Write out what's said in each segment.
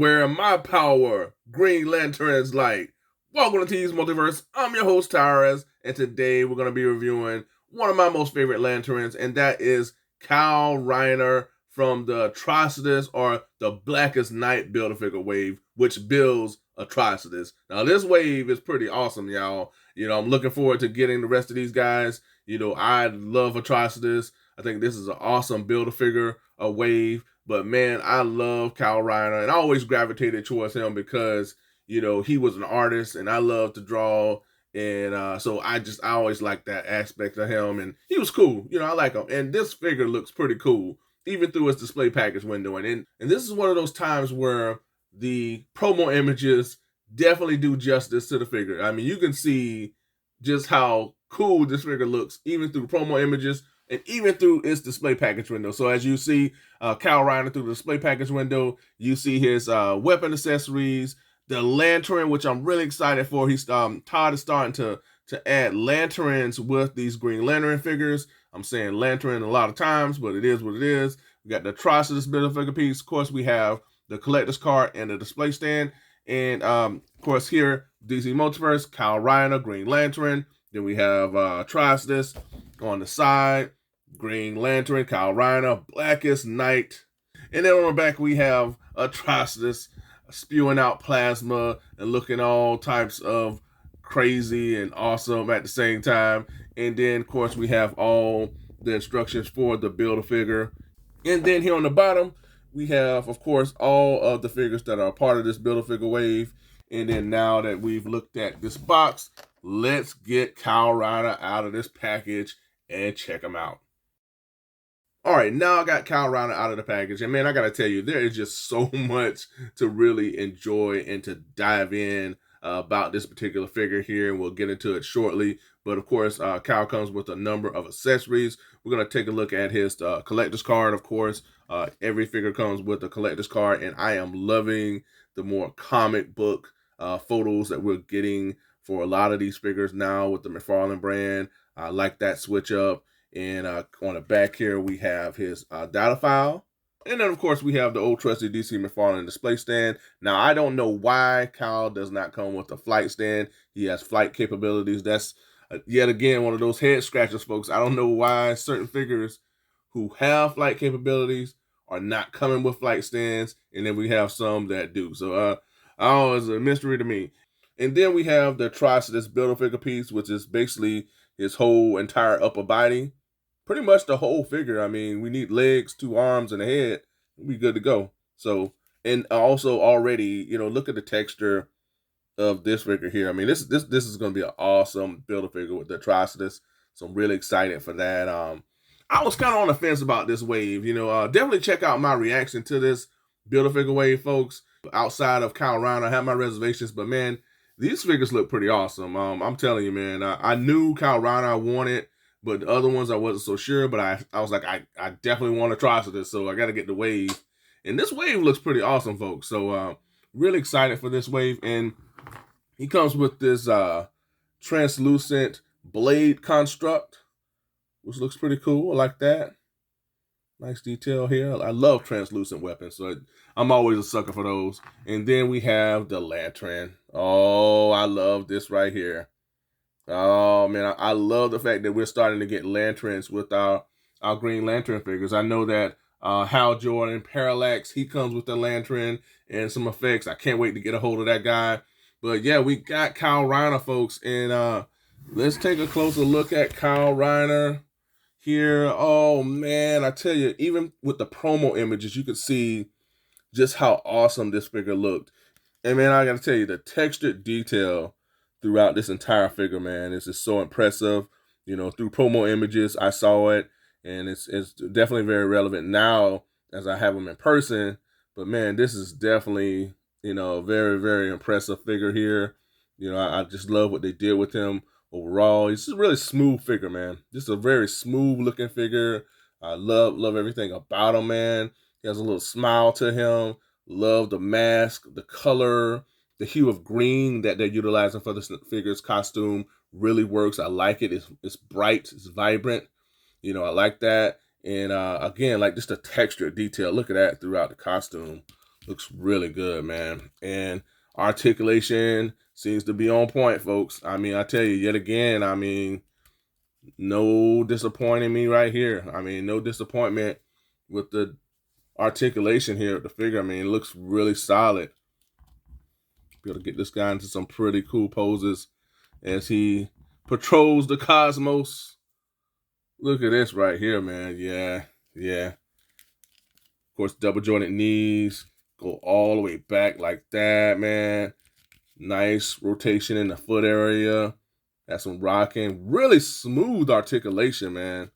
where my power, Green Lantern's light. Welcome to T's Multiverse. I'm your host, Tyrus, and today we're going to be reviewing one of my most favorite Lanterns, and that is Kyle Rayner from the Atrocitus, or the Blackest Night Build-A-Figure wave, which builds Atrocitus. Now, this wave is pretty awesome, y'all. I'm looking forward to getting the rest of these guys. I love Atrocitus. I think this is an awesome Build-A-Figure wave. But man, I love Kyle Rayner, and I always gravitated towards him because, he was an artist and I love to draw. And so I always liked that aspect of him, and he was cool. I like him. And this figure looks pretty cool, even through its display package window. And this is one of those times where the promo images definitely do justice to the figure. I mean, you can see just how cool this figure looks, even through promo images and even through its display package window. So as you see Kyle Rayner through the display package window, you see his weapon accessories, the lantern, which I'm really excited for. Todd is starting to add lanterns with these Green Lantern figures. I'm saying lantern a lot of times, but it is what it is. We got the Atrocitus Build-A-Figure piece. Of course, we have the collector's card and the display stand. And of course, here, DC Multiverse, Kyle Rayner, Green Lantern. Then we have Atrocitus on the side, Green Lantern, Kyle Rayner, Blackest Night. And then on the back, we have Atrocitus spewing out plasma and looking all types of crazy and awesome at the same time. And then, of course, we have all the instructions for the Build-A-Figure. And then here on the bottom, we have, of course, all of the figures that are a part of this Build-A-Figure wave. And then now that we've looked at this box, let's get Kyle Rayner out of this package and check him out. All right, now I got Kyle Rayner out of the package. And man, I got to tell you, there is just so much to really enjoy and to dive in about this particular figure here. And we'll get into it shortly. But of course, Kyle comes with a number of accessories. We're going to take a look at his collector's card, of course. Every figure comes with a collector's card. And I am loving the more comic book photos that we're getting for a lot of these figures now with the McFarlane brand. I like that switch up. And on the back here, we have his data file. And then, of course, we have the old trusty DC McFarlane display stand. Now, I don't know why Kyle does not come with a flight stand. He has flight capabilities. That's, yet again, one of those head scratchers, folks. I don't know why certain figures who have flight capabilities are not coming with flight stands. And then we have some that do. So, it's a mystery to me. And then we have the Atrocitus Build-A-Figure piece, which is basically his whole entire upper body. Pretty much the whole figure. I mean, we need legs, 2 arms, and a head. We'll be good to go. So, and also already, look at the texture of this figure here. I mean, this is going to be an awesome Build-A-Figure with the Atrocitus. So I'm really excited for that. I was kind of on the fence about this wave. Definitely check out my reaction to this Build-A-Figure wave, folks. Outside of Kyle Rayner, I have my reservations, but man, these figures look pretty awesome. I'm telling you, man. I knew Kyle Rayner I wanted. But the other ones I wasn't so sure, but I was like, I definitely want to try this, so I got to get the wave. And this wave looks pretty awesome, folks. So really excited for this wave. And he comes with this translucent blade construct, which looks pretty cool. I like that. Nice detail here. I love translucent weapons, so I'm always a sucker for those. And then we have the lantern. Oh, I love this right here. Oh man, I love the fact that we're starting to get lanterns with our Green Lantern figures. I know that Hal Jordan, Parallax, he comes with the lantern and some effects. I can't wait to get a hold of that guy. But yeah, we got Kyle Rayner, folks, and let's take a closer look at Kyle Rayner here. Oh man, I tell you, even with the promo images, you could see just how awesome this figure looked. And man, I gotta tell you, the textured detail throughout this entire figure, man, it's just so impressive. Through promo images, I saw it, and it's definitely very relevant now as I have him in person. But man, this is definitely, a very, very impressive figure here. I just love what they did with him overall. He's just a really smooth figure, man. Just a very smooth looking figure. I love everything about him, man. He has a little smile to him. Love the mask, the color. The hue of green that they're utilizing for this figure's costume really works. I like it. It's bright. It's vibrant. I like that. And again, like just the texture detail. Look at that throughout the costume. Looks really good, man. And articulation seems to be on point, folks. I mean, I tell you, yet again, I mean, no disappointing me right here. I mean, no disappointment with the articulation here of the figure. I mean, it looks really solid. Be able to get this guy into some pretty cool poses as he patrols the cosmos. Look at this right here, man. Yeah, yeah. Of course, double jointed knees. Go all the way back like that, man. Nice rotation in the foot area. That's some rocking. Really smooth articulation, man.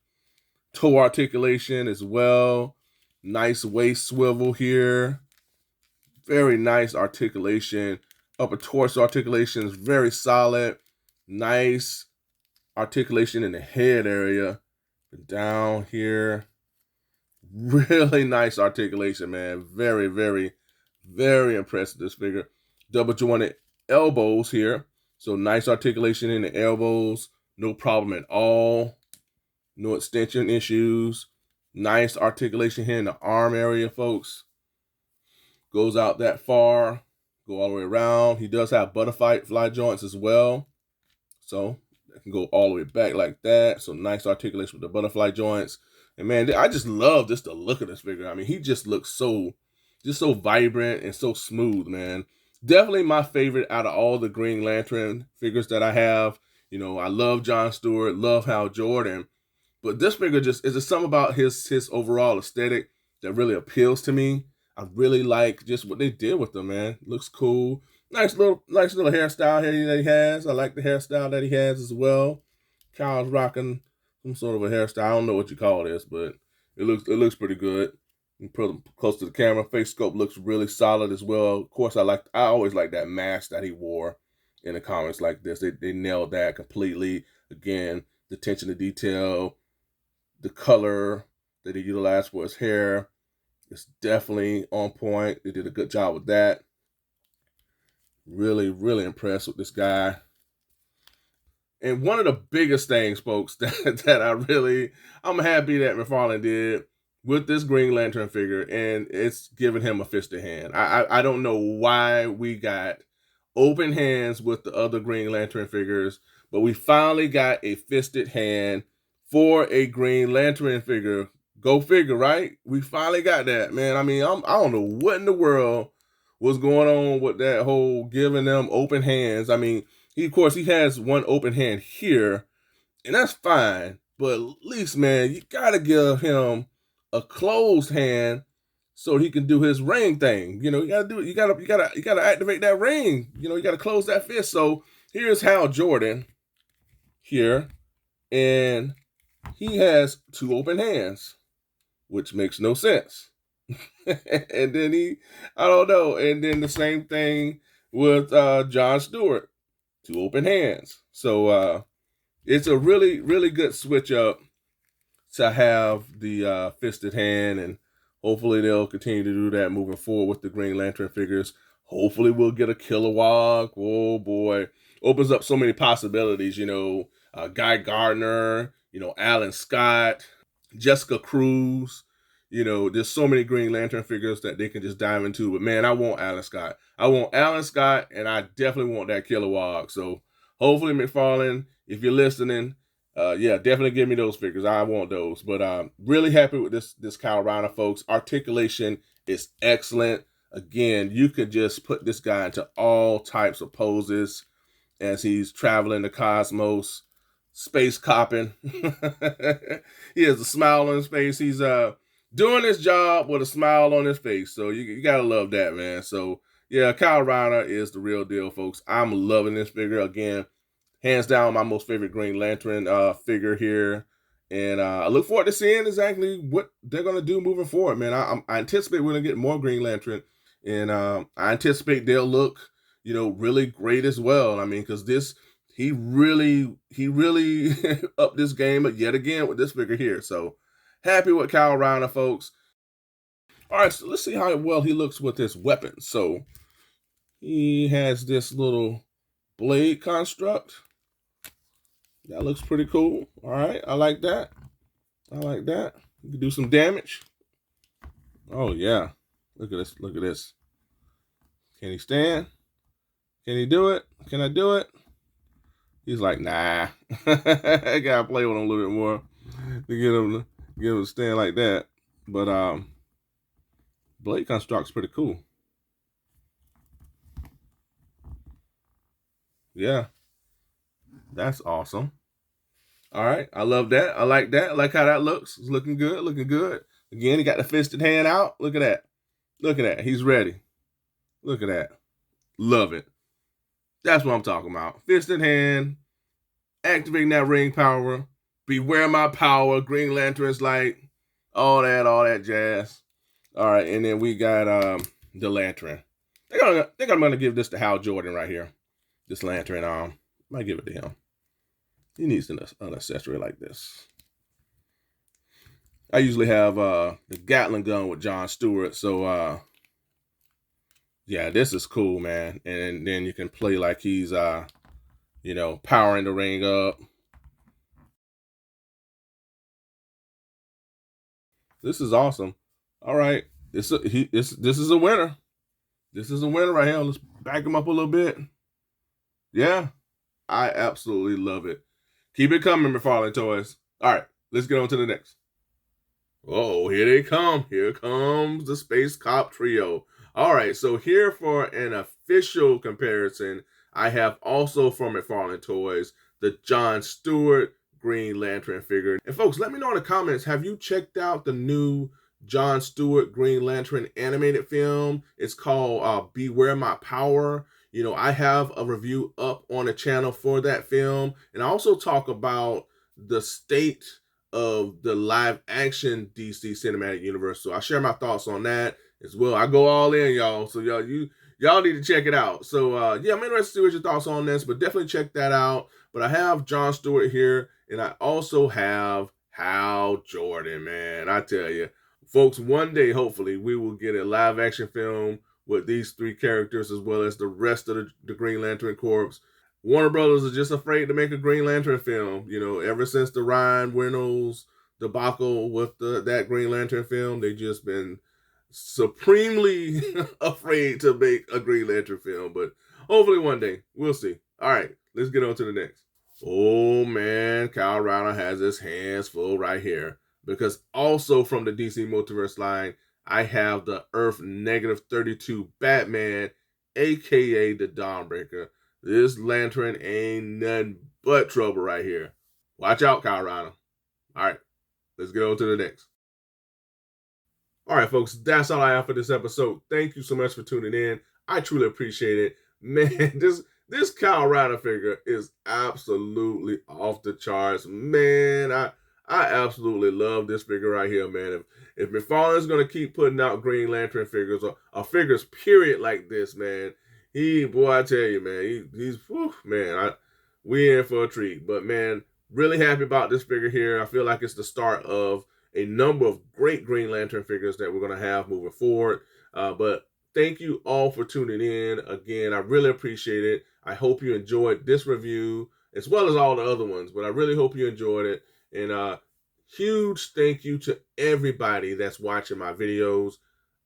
Toe articulation as well. Nice waist swivel here. Very nice articulation. Upper torso articulation is very solid. Nice articulation in the head area. Down here. Really nice articulation, man. Very, very, very impressive, this figure. Double jointed elbows here. So nice articulation in the elbows. No problem at all. No extension issues. Nice articulation here in the arm area, folks. Goes out that far. Go all the way around. He does have butterfly joints as well. So it can go all the way back like that. So nice articulation with the butterfly joints. And man, I just love just the look of this figure. I mean, he just looks so vibrant and so smooth, man. Definitely my favorite out of all the Green Lantern figures that I have. You know, I love John Stewart, love Hal Jordan. But this figure is just something about his overall aesthetic that really appeals to me. I really like just what they did with him, man. Looks cool. Nice little hairstyle here that he has. I like the hairstyle that he has as well. Kyle's rocking some sort of a hairstyle. I don't know what you call this, but it looks pretty good. You put him close to the camera. Face sculpt looks really solid as well. Of course, I always like that mask that he wore in the comics like this. They nailed that completely. Again, the attention to detail, the color that he utilized for his hair is definitely on point. They did a good job with that. Really, really impressed with this guy. And one of the biggest things, folks, that I'm happy that McFarlane did with this Green Lantern figure, and it's giving him a fisted hand. I don't know why we got open hands with the other Green Lantern figures, but we finally got a fisted hand for a Green Lantern figure. Go figure, right? We finally got that, man. I mean, I don't know what in the world was going on with that whole giving them open hands. I mean, of course, he has one open hand here, and that's fine. But at least, man, you gotta give him a closed hand so he can do his ring thing. You know, you gotta do it. You gotta activate that ring. You know, you gotta close that fist. So here's Hal Jordan here, and he has two open hands, which makes no sense. And then I don't know. And then the same thing with John Stewart, two open hands. So it's a really, really good switch up to have the fisted hand, and hopefully they'll continue to do that moving forward with the Green Lantern figures. Hopefully we'll get a Kilowog. Oh boy, opens up so many possibilities. You know, Guy Gardner, you know, Alan Scott, Jessica Cruz. You know, there's so many Green Lantern figures that they can just dive into. But man, I want Alan Scott. I want Alan Scott, and I definitely want that Kilowog. So hopefully, McFarlane, if you're listening, yeah, definitely give me those figures. I want those. But really happy with this Kyle Rayner, folks. Articulation is excellent. Again, you could just put this guy into all types of poses as he's traveling the cosmos, space copping. He has a smile on his face. He's doing his job with a smile on his face. So you gotta love that, man. So yeah, Kyle Rayner is the real deal, folks. I'm loving this figure. Again, hands down my most favorite Green Lantern figure here. And I look forward to seeing exactly what they're going to do moving forward, man. I anticipate we're going to get more Green Lantern. And I anticipate they'll look, you know, really great as well. I mean, because he really upped this game yet again with this figure here. So happy with Kyle Rayner, folks. All right, so let's see how well he looks with his weapons. So he has this little blade construct. That looks pretty cool. All right, I like that. I like that. You can do some damage. Oh, yeah. Look at this. Look at this. Can he stand? Can he do it? Can I do it? He's like, nah. I gotta play with him a little bit more to get him to stand like that. But blade construct's pretty cool. Yeah, that's awesome. All right, I love that. I like that. I like how that looks. It's looking good. Looking good. Again, he got the fisted hand out. Look at that. Look at that. He's ready. Look at that. Love it. That's what I'm talking about. Fisted hand, activating that ring power. Beware my power. Green Lantern's like all that jazz. All right, and then we got the lantern. I think I'm gonna give this to Hal Jordan right here. This lantern. Might give it to him. He needs an accessory like this. I usually have the Gatling gun with John Stewart, so yeah, this is cool, man. And then you can play like he's powering the ring up. This is awesome. All right, this is a winner. This is a winner right here. Let's back him up a little bit. Yeah, I absolutely love it. Keep it coming, McFarlane Toys. All right, let's get on to the next. Oh, here they come. Here comes the Space Cop Trio. All right, so here for an official comparison, I have also from McFarlane Toys the John Stewart Green Lantern figure. And folks, let me know in the comments, have you checked out the new John Stewart Green Lantern animated film? It's called Beware My Power. You know, I have a review up on the channel for that film. And I also talk about the state of the live action DC cinematic universe. So I share my thoughts on that as well. I go all in, y'all. So y'all need to check it out. So yeah, I'm interested to see what your thoughts on this, but definitely check that out. But I have John Stewart here, and I also have Hal Jordan, man. I tell you, folks, one day, hopefully, we will get a live action film with these three characters as well as the rest of the Green Lantern Corps. Warner Brothers is just afraid to make a Green Lantern film. You know, ever since the Ryan Reynolds debacle with that Green Lantern film, they've just been supremely afraid to make a Green Lantern film. But hopefully one day, we'll see. All right, let's get on to the next. Oh man, Kyle Rayner has his hands full right here. Because also from the DC Multiverse line, I have the Earth -32 Batman, aka the Dawnbreaker. This lantern ain't nothing but trouble right here. Watch out, Kyle Rayner. All right, let's get on to the next. All right, folks, that's all I have for this episode. Thank you so much for tuning in. I truly appreciate it. Man, this Kyle Rayner figure is absolutely off the charts. Man, I absolutely love this figure right here, man. If McFarlane's going to keep putting out Green Lantern figures or figures, period, like this, man, boy, I tell you, man, he's whew, man, we in for a treat. But, man, really happy about this figure here. I feel like it's the start of a number of great Green Lantern figures that we're going to have moving forward. But thank you all for tuning in. Again, I really appreciate it. I hope you enjoyed this review as well as all the other ones, but I really hope you enjoyed it. And huge thank you to everybody that's watching my videos.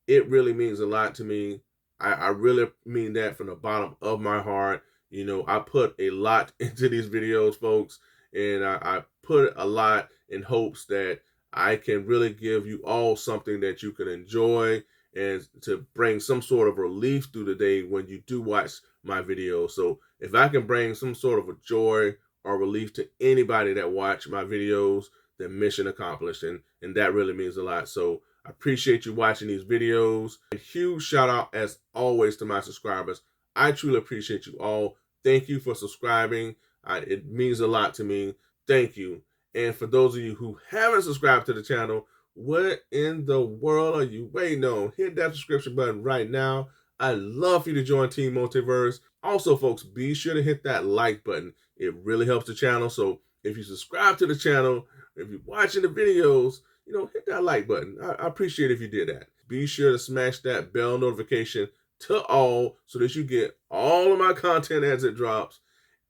It really means a lot to me. I really mean that from the bottom of my heart. You know, I put a lot into these videos, folks, and I put a lot in hopes that I can really give you all something that you can enjoy and to bring some sort of relief through the day when you do watch my videos. So if I can bring some sort of a joy or relief to anybody that watch my videos, then mission accomplished. And that really means a lot. So I appreciate you watching these videos. A huge shout out as always to my subscribers. I truly appreciate you all. Thank you for subscribing. It means a lot to me. Thank you. And for those of you who haven't subscribed to the channel, what in the world are you waiting on? Hit that subscription button right now. I'd love for you to join Team Multiverse. Also, folks, be sure to hit that like button. It really helps the channel. So if you subscribe to the channel, if you're watching the videos, you know, hit that like button. I appreciate it if you did that. Be sure to smash that bell notification to all so that you get all of my content as it drops.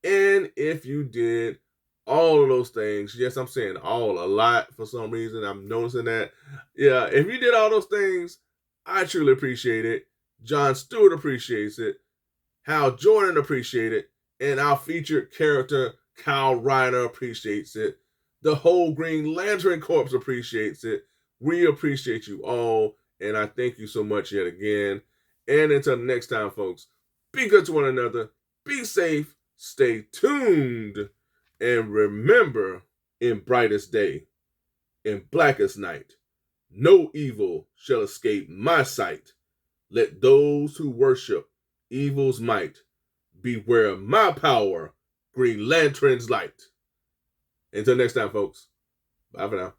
And if you did all of those things, yes, I'm saying all a lot for some reason. I'm noticing that. Yeah, if you did all those things, I truly appreciate it. Jon Stewart appreciates it. Hal Jordan appreciates it. And our featured character, Kyle Rayner, appreciates it. The whole Green Lantern Corps appreciates it. We appreciate you all. And I thank you so much yet again. And until next time, folks, be good to one another. Be safe. Stay tuned. And remember, in brightest day, in blackest night, no evil shall escape my sight. Let those who worship evil's might beware of my power, Green Lantern's light. Until next time, folks. Bye for now.